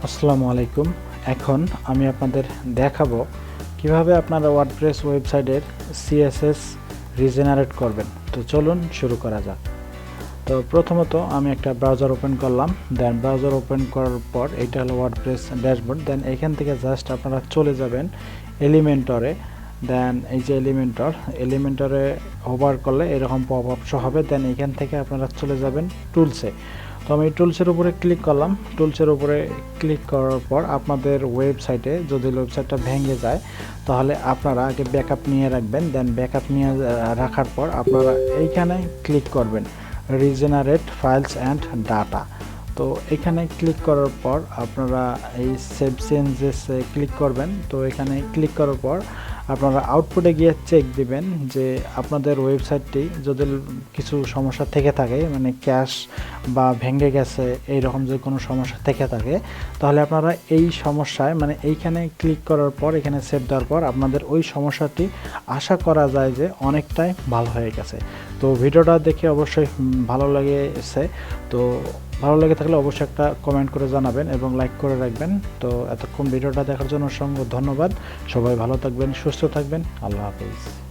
আসসালামু আলাইকুম। এখন আমি আপনাদের দেখাবো কিভাবে আপনারা ওয়ার্ডপ্রেস ওয়েবসাইটের সিএসএস রিজেনারেট করবেন। তো চলুন শুরু করা যাক। তো প্রথমত আমি একটা ব্রাউজার ওপেন করলাম, দেন ব্রাউজার ওপেন করার পর এটা হলো ওয়ার্ডপ্রেস ড্যাশবোর্ড। দেন এখান থেকে জাস্ট আপনারা চলে যাবেন এলিমেন্টরে। দেন এই যে এলিমেন্টরে হোভার করলে এরকম পপ আপ শো হবে। দেন এখান থেকে আপনারা চলে যাবেন টুলসে। তো আমি টুলসের উপরে ক্লিক করলাম। টুলসের উপরে ক্লিক করার পর আপনাদের ওয়েবসাইটে যদি ওয়েবসাইটটা ভেঙে যায় তাহলে আপনারা আগে ব্যাকআপ নিয়ে রাখবেন। দেন ব্যাকআপ নিয়ে রাখার পর আপনারা এইখানে ক্লিক করবেন রিজেনারেট ফাইলস অ্যান্ড ডাটা। তো এখানে ক্লিক করার পর আপনারা এই সেভ চেঞ্জেসে ক্লিক করবেন। তো এখানে ক্লিক করার পর আপনারা আউটপুটে গিয়ে চেক দিবেন যে আপনাদের ওয়েবসাইটটি যদি কিছু সমস্যা থেকে থাকে, মানে ক্যাশ বা ভেঙে গেছে এইরকম যদি কোনো সমস্যা থেকে থাকে, তাহলে আপনারা এই সমস্যায় মানে এইখানে ক্লিক করার পর এখানে সেভ দেওয়ার পর আপনাদের ওই সমস্যাটি আশা করা যায় যে অনেকটাই ভালো হয়ে গেছে। তো ভিডিওটা দেখে অবশ্যই ভালো লেগেছে। তো ভালো লেগে থাকলে অবশ্যই একটা কমেন্ট করে জানাবেন এবং লাইক করে রাখবেন। তো এতক্ষণ ভিডিওটা দেখার জন্য অসংখ্য ধন্যবাদ। সবাই ভালো থাকবেন, সুস্থ থাকবেন। আল্লাহ হাফেজ।